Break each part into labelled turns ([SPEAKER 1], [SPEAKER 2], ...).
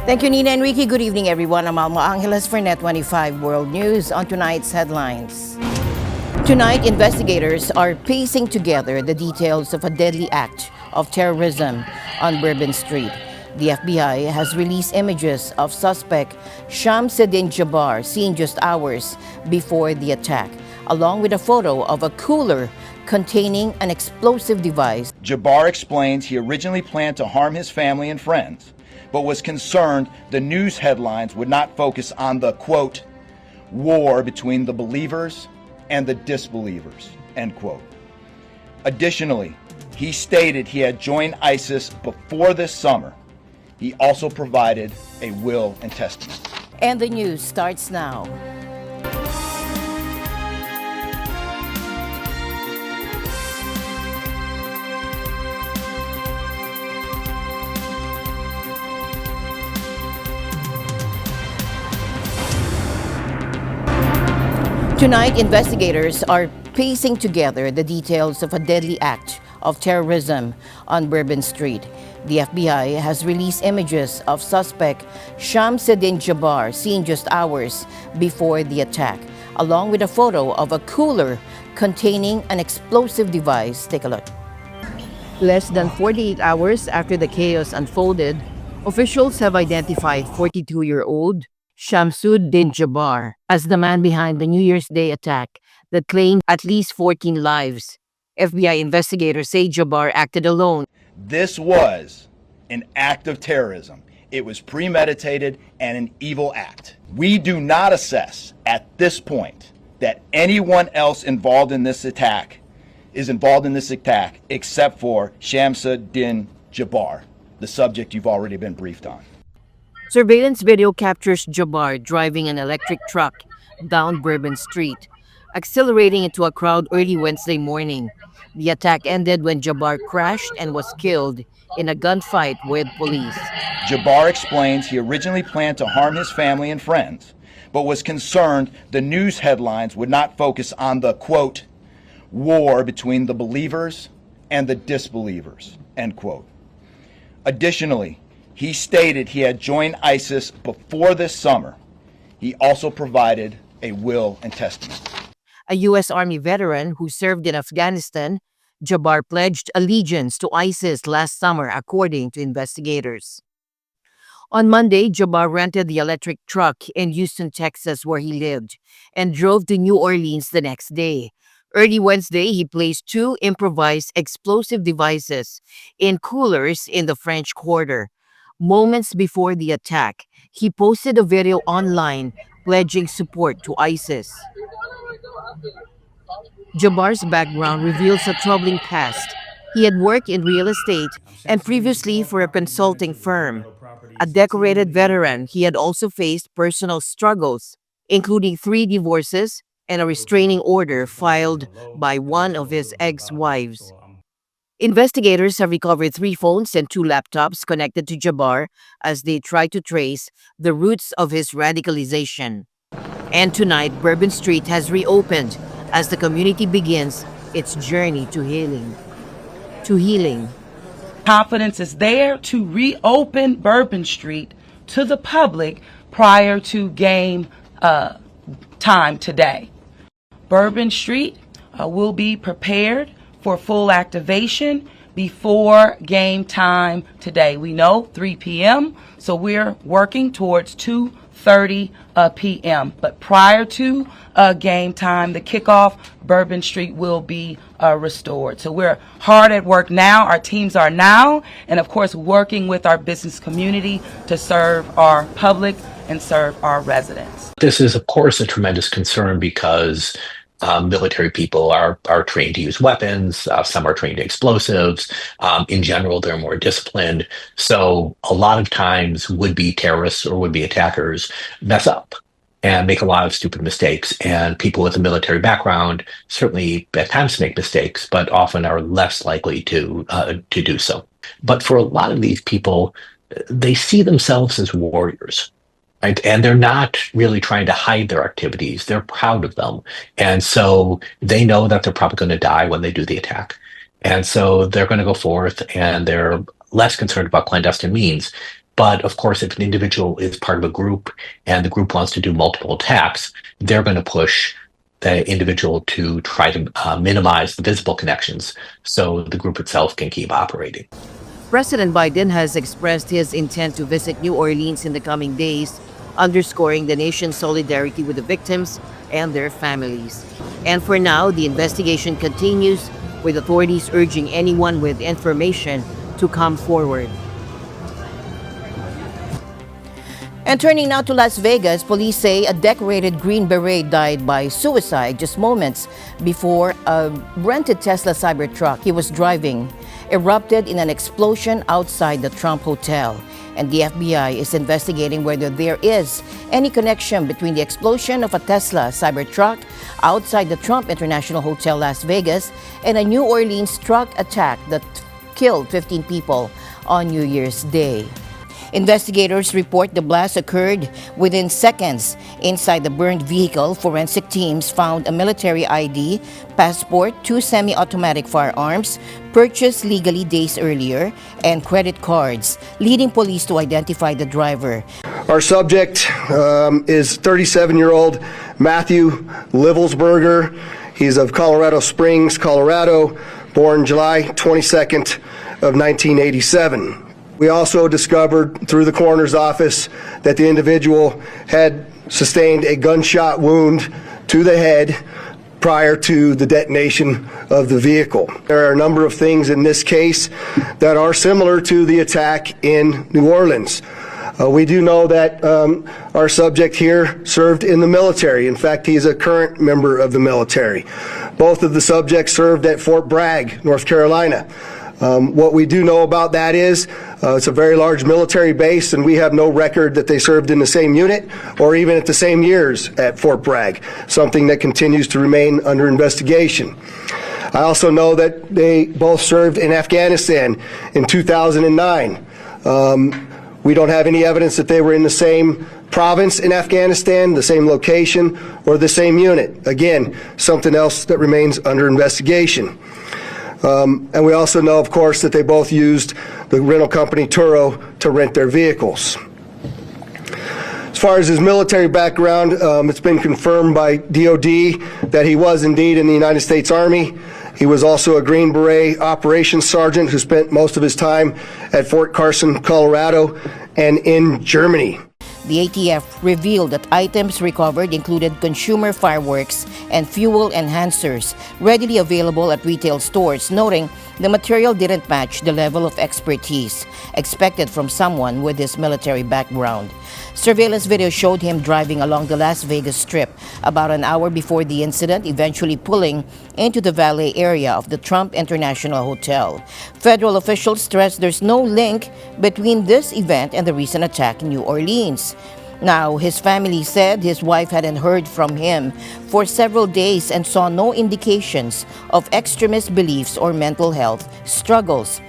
[SPEAKER 1] Thank you, Nina and Ricky. Good evening, everyone. I'm Alma Angeles for NET25 World News. On tonight's headlines. Tonight, investigators are piecing together the details of a deadly act of terrorism on Bourbon Street. The FBI has released images of suspect Shamsuddin Jabbar seen just hours before the attack, along with a photo of a cooler containing an explosive device.
[SPEAKER 2] Jabbar explains he originally planned to harm his family and friends, but was concerned the news headlines would not focus on the, quote, war between the believers and the disbelievers, end quote. Additionally, he stated he had joined ISIS before this summer. He also provided a will and testament.
[SPEAKER 1] And the news starts now. Tonight, investigators are piecing together the details of a deadly act of terrorism on Bourbon Street. The FBI has released images of suspect Shamsuddin Jabbar seen just hours before the attack, along with a photo of a cooler containing an explosive device. Take a look. Less than 48 hours after the chaos unfolded, officials have identified 42-year-old Shamsuddin Jabbar as the man behind the New Year's Day attack that claimed at least 14 lives. FBI investigators say Jabbar acted alone.
[SPEAKER 2] This was an act of terrorism. It was premeditated and an evil act. We do not assess at this point that anyone else involved in this attack except for Shamsuddin Jabbar, the subject you've already been briefed on.
[SPEAKER 1] Surveillance video captures Jabbar driving an electric truck down Bourbon Street, accelerating into a crowd early Wednesday morning. The attack ended when Jabbar crashed and was killed in a gunfight with police.
[SPEAKER 2] Jabbar explains he originally planned to harm his family and friends, but was concerned the news headlines would not focus on the, quote, war between the believers and the disbelievers, end quote. Additionally, he stated he had joined ISIS before this summer. He also provided a will and testament.
[SPEAKER 1] A U.S. Army veteran who served in Afghanistan, Jabbar pledged allegiance to ISIS last summer, according to investigators. On Monday, Jabbar rented the electric truck in Houston, Texas, where he lived, and drove to New Orleans the next day. Early Wednesday, he placed 2 improvised explosive devices in coolers in the French Quarter. Moments before the attack, he posted a video online pledging support to ISIS. Jabbar's background reveals a troubling past. He had worked in real estate and previously for a consulting firm. A decorated veteran, he had also faced personal struggles, including 3 divorces and a restraining order filed by one of his ex-wives. Investigators have recovered 3 phones and 2 laptops connected to Jabbar as they try to trace the roots of his radicalization. And tonight, Bourbon Street has reopened as the community begins its journey to healing.
[SPEAKER 3] Confidence is there to reopen Bourbon Street to the public prior to game time today. Bourbon Street will be prepared for full activation before game time today. We know 3 p.m., so we're working towards 2:30 p.m. But prior to game time, the kickoff, Bourbon Street will be restored. So we're hard at work now. Our teams are now, and of course, working with our business community to serve our public and serve our residents.
[SPEAKER 4] This is, of course, a tremendous concern because military people are trained to use weapons. Some are trained to explosives. In general, they're more disciplined. So a lot of times would-be terrorists or would-be attackers mess up and make a lot of stupid mistakes. And people with a military background certainly at times make mistakes, but often are less likely to do so. But for a lot of these people, they see themselves as warriors. Right? And they're not really trying to hide their activities. They're proud of them. And so they know that they're probably going to die when they do the attack. And so they're going to go forth and they're less concerned about clandestine means. But of course, if an individual is part of a group and the group wants to do multiple attacks, they're going to push the individual to try to minimize the visible connections so the group itself can keep operating.
[SPEAKER 1] President Biden has expressed his intent to visit New Orleans in the coming days, underscoring the nation's solidarity with the victims and their families. And for now, the investigation continues, with authorities urging anyone with information to come forward. And turning now to Las Vegas, police say a decorated Green Beret died by suicide just moments before a rented Tesla Cybertruck he was driving erupted in an explosion outside the Trump Hotel. And the FBI is investigating whether there is any connection between the explosion of a Tesla Cybertruck outside the Trump International Hotel, Las Vegas, and a New Orleans truck attack that killed 15 people on New Year's Day. Investigators report the blast occurred within seconds. Inside the burned vehicle, forensic teams found a military ID, passport, 2 semi-automatic firearms purchased legally days earlier, and credit cards, leading police to identify the driver.
[SPEAKER 5] Our subject is 37-year-old Matthew Livelsberger. He's of Colorado Springs, Colorado, born July 22nd of 1987. We also discovered through the coroner's office that the individual had sustained a gunshot wound to the head prior to the detonation of the vehicle. There are a number of things in this case that are similar to the attack in New Orleans. We do know that our subject here served in the military. In fact, he's a current member of the military. Both of the subjects served at Fort Bragg, North Carolina. What we do know about that is it's a very large military base, and we have no record that they served in the same unit or even at the same years at Fort Bragg, something that continues to remain under investigation. I also know that they both served in Afghanistan in 2009. We don't have any evidence that they were in the same province in Afghanistan, the same location, or the same unit. Again, something else that remains under investigation. And we also know, of course, that they both used the rental company Turo to rent their vehicles. As far as his military background, it's been confirmed by DOD that he was indeed in the United States Army. He was also a Green Beret operations sergeant who spent most of his time at Fort Carson, Colorado, and in Germany.
[SPEAKER 1] The ATF revealed that items recovered included consumer fireworks and fuel enhancers readily available at retail stores, noting the material didn't match the level of expertise expected from someone with his military background. Surveillance video showed him driving along the Las Vegas Strip about an hour before the incident, eventually pulling into the valet area of the Trump International Hotel. Federal officials stressed there's no link between this event and the recent attack in New Orleans. Now, his family said his wife hadn't heard from him for several days and saw no indications of extremist beliefs or mental health struggles.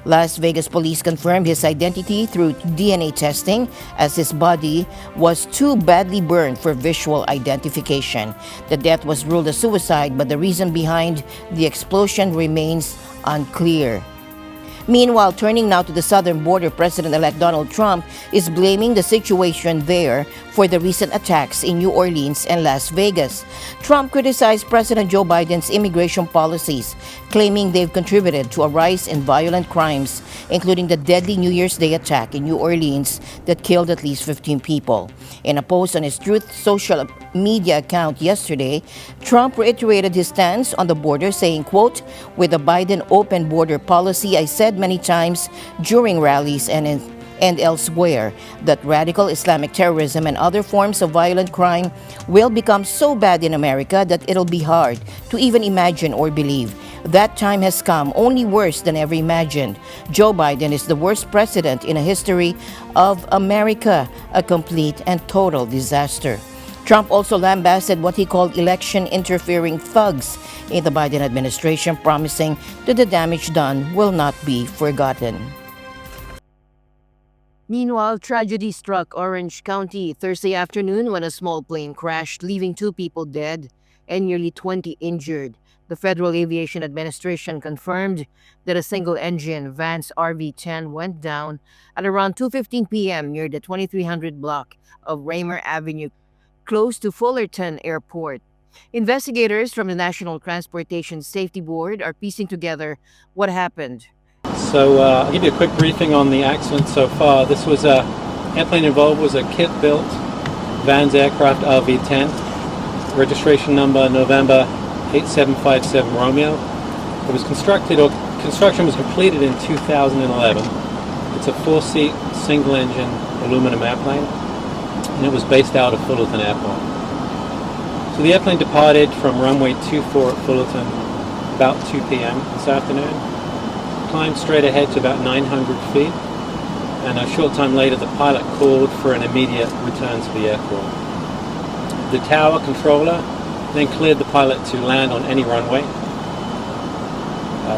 [SPEAKER 1] Las Vegas police confirmed his identity through DNA testing, as his body was too badly burned for visual identification. The death was ruled a suicide, but the reason behind the explosion remains unclear. Meanwhile, turning now to the southern border, President-elect Donald Trump is blaming the situation there for the recent attacks in New Orleans and Las Vegas. Trump criticized President Joe Biden's immigration policies, claiming they've contributed to a rise in violent crimes, including the deadly New Year's Day attack in New Orleans that killed at least 15 people. In a post on his Truth social media account yesterday, Trump reiterated his stance on the border, saying, quote, "With the Biden open border policy, I said many times during rallies and elsewhere that radical Islamic terrorism and other forms of violent crime will become so bad in America that it'll be hard to even imagine or believe. That time has come, only worse than ever imagined. Joe Biden is the worst president in the history of America, a complete and total disaster." Trump also lambasted what he called election interfering thugs in the Biden administration, promising that the damage done will not be forgotten. Meanwhile, tragedy struck Orange County Thursday afternoon when a small plane crashed, leaving 2 people dead and nearly 20 injured. The Federal Aviation Administration confirmed that a single-engine Vance RV-10 went down at around 2:15 p.m. near the 2300 block of Raymer Avenue, close to Fullerton Airport. Investigators from the National Transportation Safety Board are piecing together what happened.
[SPEAKER 6] So I'll give you a quick briefing on the accident so far. This was airplane involved was a kit-built Vans aircraft RV-10, registration number November 8757 Romeo. It was construction was completed in 2011. It's a 4-seat, single-engine aluminum airplane, and it was based out of Fullerton Airport. So the airplane departed from runway 24 at Fullerton about 2 p.m. this afternoon, climbed straight ahead to about 900 feet, and a short time later the pilot called for an immediate return to the airport. The tower controller then cleared the pilot to land on any runway.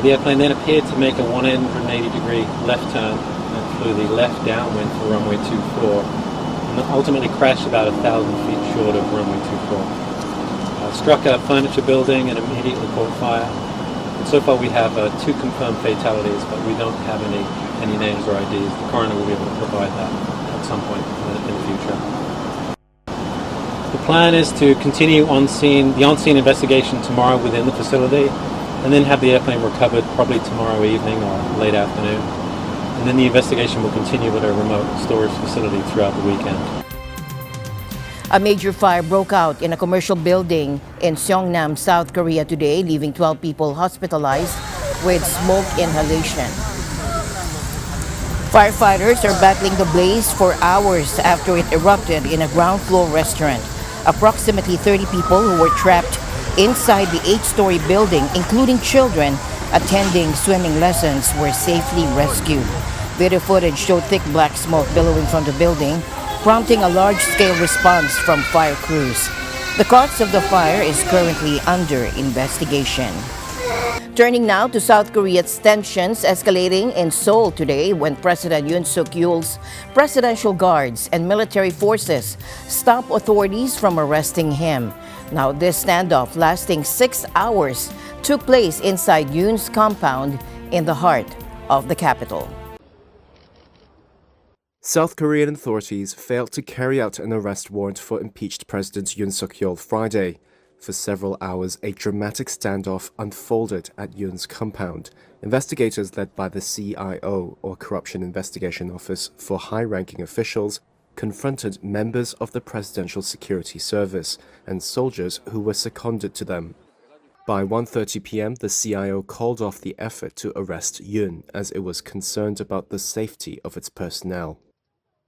[SPEAKER 6] The airplane then appeared to make a 180-degree left turn and flew the left downwind for runway 24, and ultimately crashed about 1,000 feet short of runway 24. Struck a furniture building and immediately caught fire. And so far we have 2 confirmed fatalities, but we don't have any names or IDs. The coroner will be able to provide that at some point in the future. The plan is to continue the on-scene investigation tomorrow within the facility, and then have the airplane recovered probably tomorrow evening or late afternoon. And then the investigation will continue at a remote storage facility throughout the weekend.
[SPEAKER 1] A major fire broke out in a commercial building in Seongnam, South Korea today, leaving 12 people hospitalized with smoke inhalation. Firefighters are battling the blaze for hours after it erupted in a ground floor restaurant. Approximately 30 people who were trapped inside the 8-story building, including children attending swimming lessons, were safely rescued. Video footage showed thick black smoke billowing from the building, prompting a large-scale response from fire crews. The cause of the fire is currently under investigation. Turning now to South Korea's tensions escalating in Seoul today when President Yoon Suk-yeol's presidential guards and military forces stop authorities from arresting him. Now, this standoff lasting 6 hours took place inside Yoon's compound in the heart of the capital.
[SPEAKER 7] South Korean authorities failed to carry out an arrest warrant for impeached President Yoon Suk-yeol Friday. For several hours, a dramatic standoff unfolded at Yoon's compound. Investigators led by the CIO, or Corruption Investigation Office for high-ranking officials, confronted members of the Presidential Security Service and soldiers who were seconded to them. By 1:30 p.m., the CIO called off the effort to arrest Yoon as it was concerned about the safety of its personnel.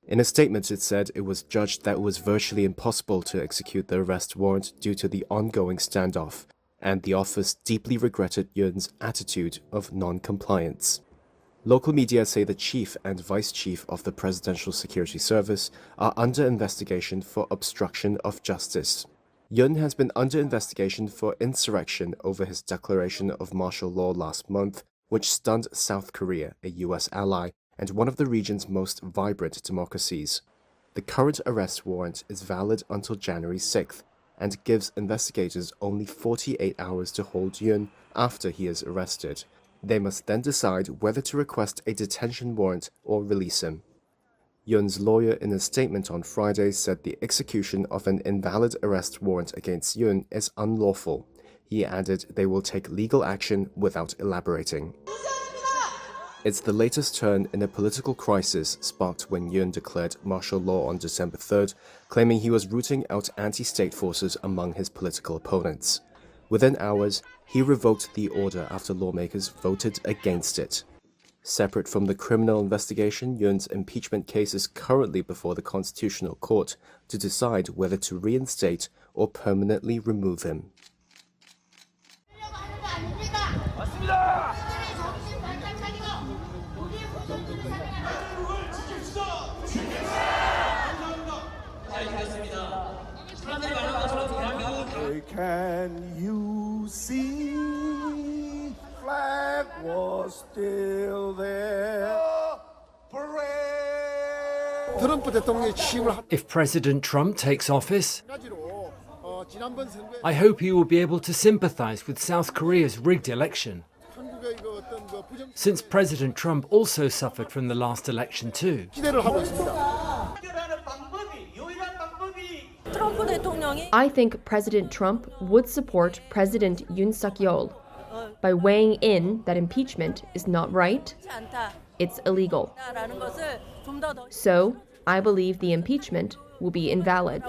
[SPEAKER 7] In a statement, it said it was judged that it was virtually impossible to execute the arrest warrant due to the ongoing standoff, and the office deeply regretted Yoon's attitude of non-compliance. Local media say the chief and vice chief of the Presidential Security Service are under investigation for obstruction of justice. Yoon has been under investigation for insurrection over his declaration of martial law last month, which stunned South Korea, a U.S. ally, and one of the region's most vibrant democracies. The current arrest warrant is valid until January 6th and gives investigators only 48 hours to hold Yoon after he is arrested. They must then decide whether to request a detention warrant or release him. Yoon's lawyer in a statement on Friday said the execution of an invalid arrest warrant against Yoon is unlawful. He added they will take legal action without elaborating. It's the latest turn in a political crisis sparked when Yoon declared martial law on December 3rd, claiming he was rooting out anti-state forces among his political opponents. Within hours, he revoked the order after lawmakers voted against it. Separate from the criminal investigation, Yoon's impeachment case is currently before the Constitutional Court to decide whether to reinstate or permanently remove him.
[SPEAKER 8] Can you see flag was still there?
[SPEAKER 9] If President Trump takes office, I hope he will be able to sympathize with South Korea's rigged election. Since President Trump also suffered from the last election too.
[SPEAKER 10] I think President Trump would support President Yoon Suk-yeol by weighing in that impeachment is not right, it's illegal. So, I believe the impeachment will be invalid.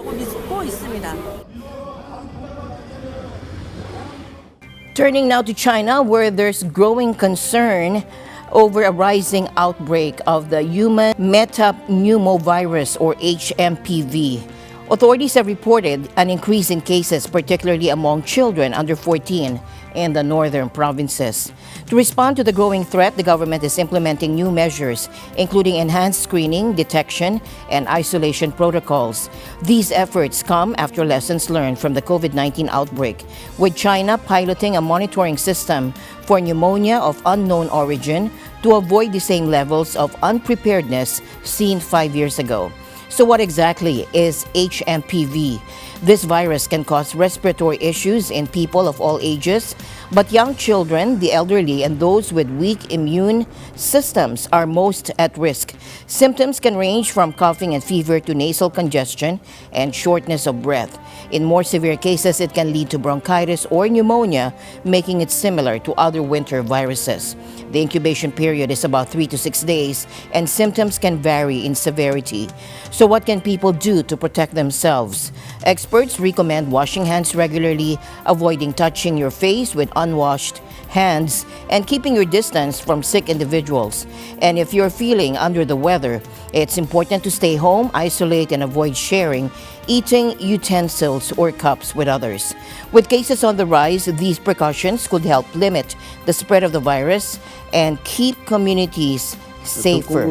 [SPEAKER 1] Turning now to China, where there's growing concern over a rising outbreak of the human metapneumovirus, or HMPV. Authorities have reported an increase in cases, particularly among children under 14 in the northern provinces. To respond to the growing threat, the government is implementing new measures, including enhanced screening, detection, and isolation protocols. These efforts come after lessons learned from the COVID-19 outbreak, with China piloting a monitoring system for pneumonia of unknown origin to avoid the same levels of unpreparedness seen 5 years ago. So what exactly is HMPV? This virus can cause respiratory issues in people of all ages, but young children, the elderly, and those with weak immune systems are most at risk. Symptoms can range from coughing and fever to nasal congestion and shortness of breath. In more severe cases, it can lead to bronchitis or pneumonia, making it similar to other winter viruses. The incubation period is about 3 to 6 days, and symptoms can vary in severity. So what can people do to protect themselves? Experts recommend washing hands regularly, avoiding touching your face with unwashed hands, and keeping your distance from sick individuals. And if you're feeling under the weather, it's important to stay home, isolate, and avoid sharing eating utensils or cups with others. With cases on the rise, these precautions could help limit the spread of the virus and keep communities safer.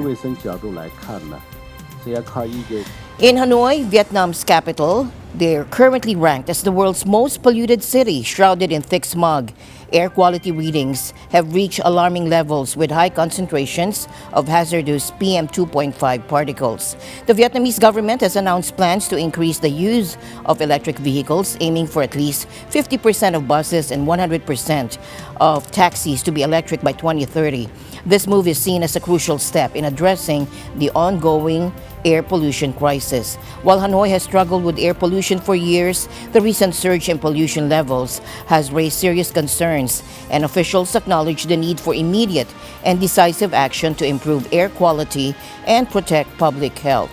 [SPEAKER 1] In Hanoi, Vietnam's capital, they're currently ranked as the world's most polluted city, shrouded in thick smog. Air quality readings have reached alarming levels with high concentrations of hazardous PM2.5 particles. The Vietnamese government has announced plans to increase the use of electric vehicles, aiming for at least 50% of buses and 100% of taxis to be electric by 2030. This move is seen as a crucial step in addressing the ongoing air pollution crisis. While Hanoi has struggled with air pollution for years, the recent surge in pollution levels has raised serious concerns, and officials acknowledge the need for immediate and decisive action to improve air quality and protect public health.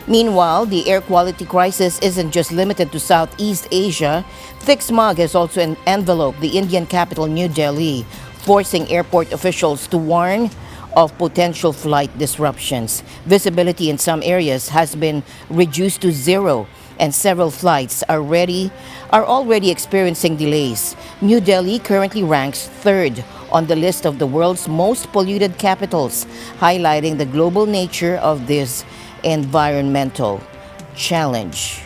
[SPEAKER 1] Meanwhile, the air quality crisis isn't just limited to Southeast Asia. Thick smog has also enveloped the Indian capital, New Delhi, forcing airport officials to warn of potential flight disruptions. Visibility in some areas has been reduced to zero, and several flights are already experiencing delays. New Delhi currently ranks third on the list of the world's most polluted capitals, highlighting the global nature of this environmental challenge.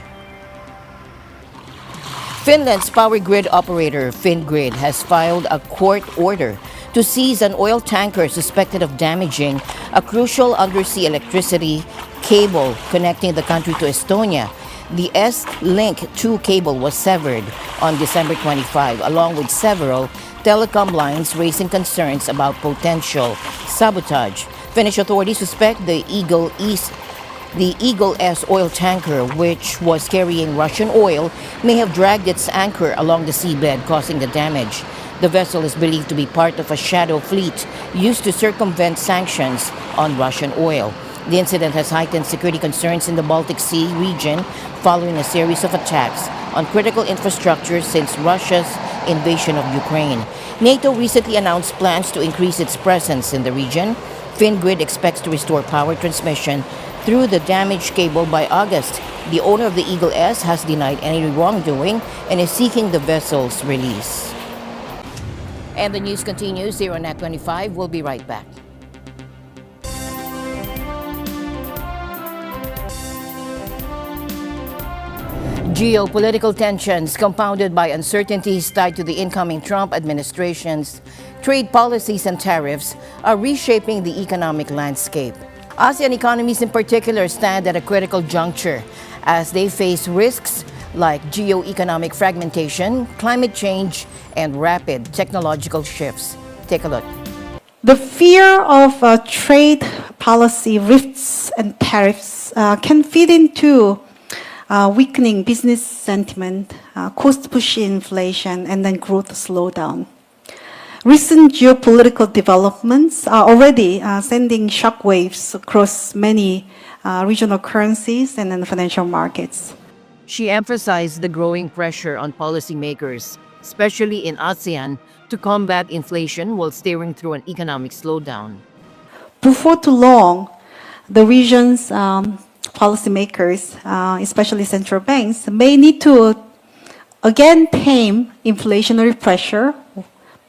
[SPEAKER 1] Finland's power grid operator, Fingrid, has filed a court order to seize an oil tanker suspected of damaging a crucial undersea electricity cable connecting the country to Estonia. The S-Link 2 cable was severed on December 25, along with several telecom lines, raising concerns about potential sabotage. Finnish authorities suspect the Eagle S oil tanker, which was carrying Russian oil, may have dragged its anchor along the seabed, causing the damage. The vessel is believed to be part of a shadow fleet used to circumvent sanctions on Russian oil. The incident has heightened security concerns in the Baltic Sea region following a series of attacks on critical infrastructure since Russia's invasion of Ukraine. NATO recently announced plans to increase its presence in the region. Fingrid expects to restore power transmission through the damaged cable by August. The owner of the Eagle S has denied any wrongdoing and is seeking the vessel's release. And the news continues here on NET25. We'll be right back. Geopolitical tensions compounded by uncertainties tied to the incoming Trump administration's trade policies and tariffs are reshaping the economic landscape. ASEAN economies in particular stand at a critical juncture as they face risks like geo-economic fragmentation, climate change, and rapid technological shifts. Take a look.
[SPEAKER 11] The fear of trade policy rifts and tariffs can feed into weakening business sentiment, cost-push inflation, and then growth slowdown. Recent geopolitical developments are already sending shockwaves across many regional currencies and then financial markets.
[SPEAKER 1] She emphasized the growing pressure on policymakers, especially in ASEAN, to combat inflation while steering through an economic slowdown.
[SPEAKER 11] Before too long, the region's policymakers, especially central banks, may need to again tame inflationary pressure,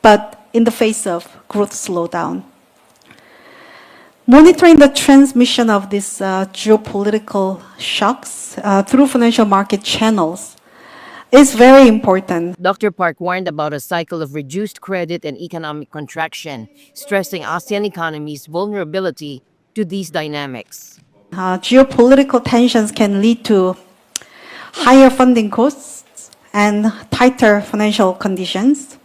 [SPEAKER 11] but in the face of growth slowdown. Monitoring the transmission of these geopolitical shocks through financial market channels is very important.
[SPEAKER 1] Dr. Park warned about a cycle of reduced credit and economic contraction, stressing ASEAN economies' vulnerability to these dynamics.
[SPEAKER 11] Geopolitical tensions can lead to higher funding costs and tighter financial conditions.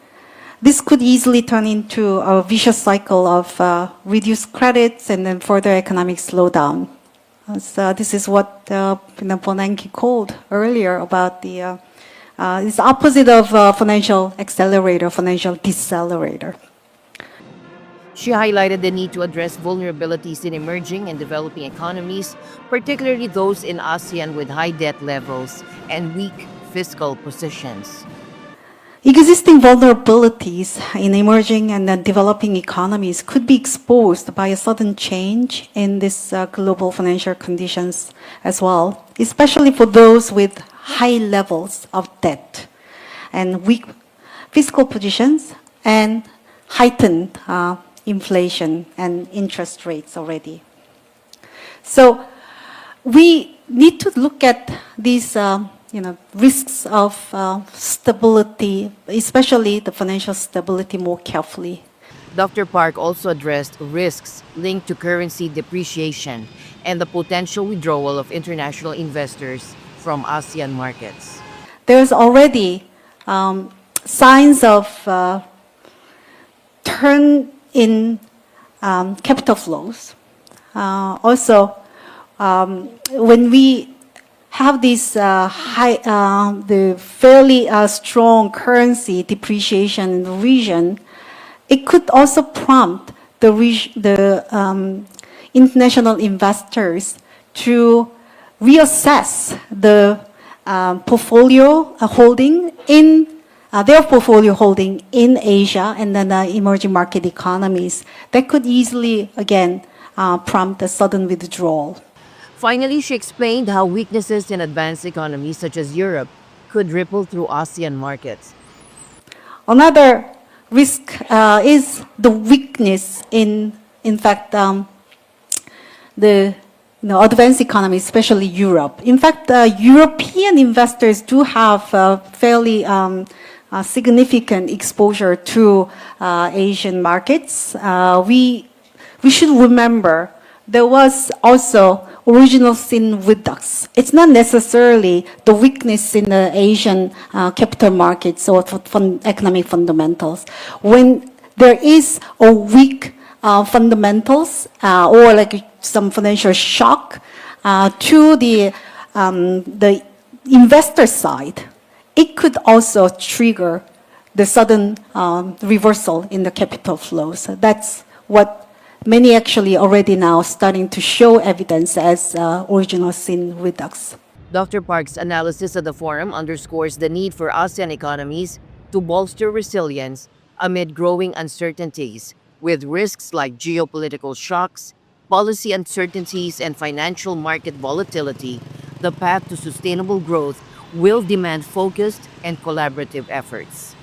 [SPEAKER 11] This could easily turn into a vicious cycle of reduced credits and then further economic slowdown. So this is what Bernanke called earlier about the it's opposite of financial accelerator, financial decelerator.
[SPEAKER 1] She highlighted the need to address vulnerabilities in emerging and developing economies, particularly those in ASEAN with high debt levels and weak fiscal positions.
[SPEAKER 11] Existing vulnerabilities in emerging and developing economies could be exposed by a sudden change in this global financial conditions as well, especially for those with high levels of debt and weak fiscal positions and heightened inflation and interest rates already. So we need to look at these risks of stability, especially the financial stability, more carefully.
[SPEAKER 1] Dr. Park also addressed risks linked to currency depreciation and the potential withdrawal of international investors from ASEAN markets.
[SPEAKER 11] There's already signs of turn in capital flows. Also, when we have this the fairly strong currency depreciation in the region, it could also prompt the international investors to reassess the portfolio holding in their portfolio holding in Asia and then emerging market economies. That could easily again prompt a sudden withdrawal.
[SPEAKER 1] Finally, she explained how weaknesses in advanced economies such as Europe could ripple through ASEAN markets.
[SPEAKER 11] Another risk is the weakness in fact, the advanced economies, especially Europe. In fact, European investors do have fairly significant exposure to Asian markets. We should remember there was also original sin with us. It's not necessarily the weakness in the Asian capital markets or economic fundamentals. When there is a weak fundamentals or like some financial shock to the investor side, it could also trigger the sudden reversal in the capital flows. That's what many actually already now starting to show evidence as original sin redux.
[SPEAKER 1] Dr. Park's analysis of the forum underscores the need for ASEAN economies to bolster resilience amid growing uncertainties, with risks like geopolitical shocks, policy uncertainties, and financial market volatility. The path to sustainable growth will demand focused and collaborative efforts.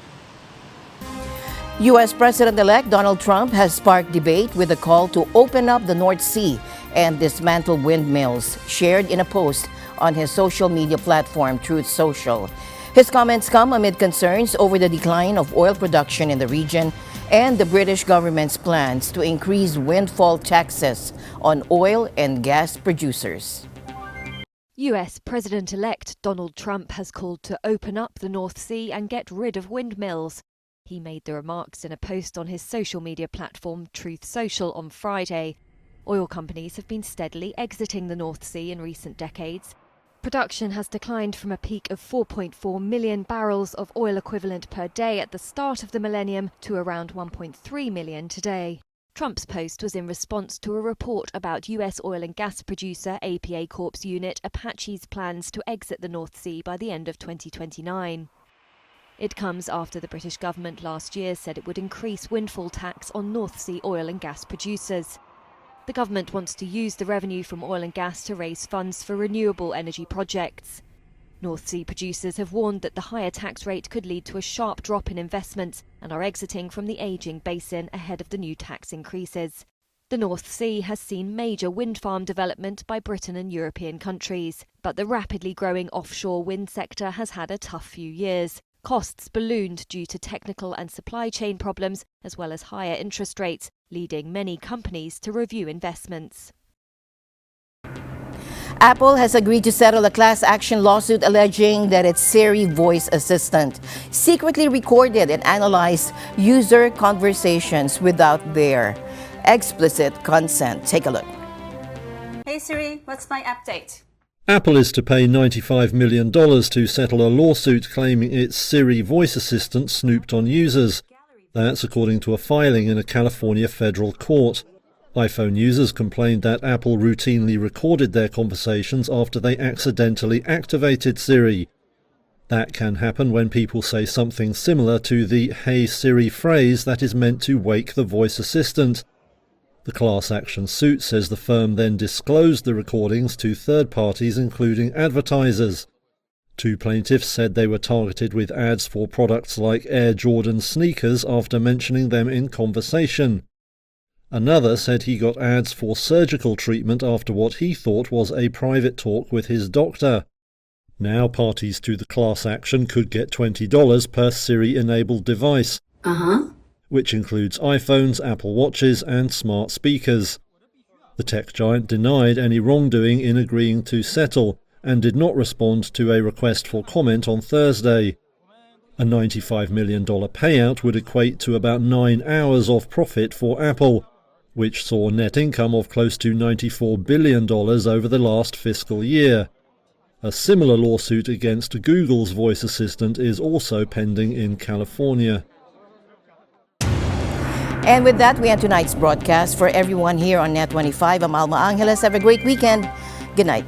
[SPEAKER 1] U.S. President-elect Donald Trump has sparked debate with a call to open up the North Sea and dismantle windmills, shared in a post on his social media platform, Truth Social. His comments come amid concerns over the decline of oil production in the region and the British government's plans to increase windfall taxes on oil and gas producers.
[SPEAKER 12] US President-elect Donald Trump has called to open up the North Sea and get rid of windmills. He made the remarks in a post on his social media platform Truth Social on Friday. Oil companies have been steadily exiting the North Sea in recent decades. Production has declined from a peak of 4.4 million barrels of oil equivalent per day at the start of the millennium to around 1.3 million today. Trump's post was in response to a report about US oil and gas producer APA Corp's unit Apache's plans to exit the North Sea by the end of 2029. It comes after the British government last year said it would increase windfall tax on North Sea oil and gas producers. The government wants to use the revenue from oil and gas to raise funds for renewable energy projects. North Sea producers have warned that the higher tax rate could lead to a sharp drop in investments and are exiting from the ageing basin ahead of the new tax increases. The North Sea has seen major wind farm development by Britain and European countries, but the rapidly growing offshore wind sector has had a tough few years. Costs ballooned due to technical and supply chain problems, as well as higher interest rates, leading many companies to review investments.
[SPEAKER 1] Apple has agreed to settle a class action lawsuit alleging that its Siri voice assistant secretly recorded and analyzed user conversations without their explicit consent. Take a look.
[SPEAKER 13] Hey Siri, what's my update?
[SPEAKER 14] Apple is to pay $95 million to settle a lawsuit claiming its Siri voice assistant snooped on users. That's according to a filing in a California federal court. iPhone users complained that Apple routinely recorded their conversations after they accidentally activated Siri. That can happen when people say something similar to the "Hey Siri" phrase that is meant to wake the voice assistant. The class action suit says the firm then disclosed the recordings to third parties, including advertisers. Two plaintiffs said they were targeted with ads for products like Air Jordan sneakers after mentioning them in conversation. Another said he got ads for surgical treatment after what he thought was a private talk with his doctor. Now parties to the class action could get $20 per Siri-enabled device. Which includes iPhones, Apple Watches and smart speakers. The tech giant denied any wrongdoing in agreeing to settle and did not respond to a request for comment on Thursday. A $95 million payout would equate to about 9 hours of profit for Apple, which saw net income of close to $94 billion over the last fiscal year. A similar lawsuit against Google's voice assistant is also pending in California.
[SPEAKER 1] And with that, we end tonight's broadcast. For everyone here on NET25, I'm Alma Angeles. Have a great weekend. Good night.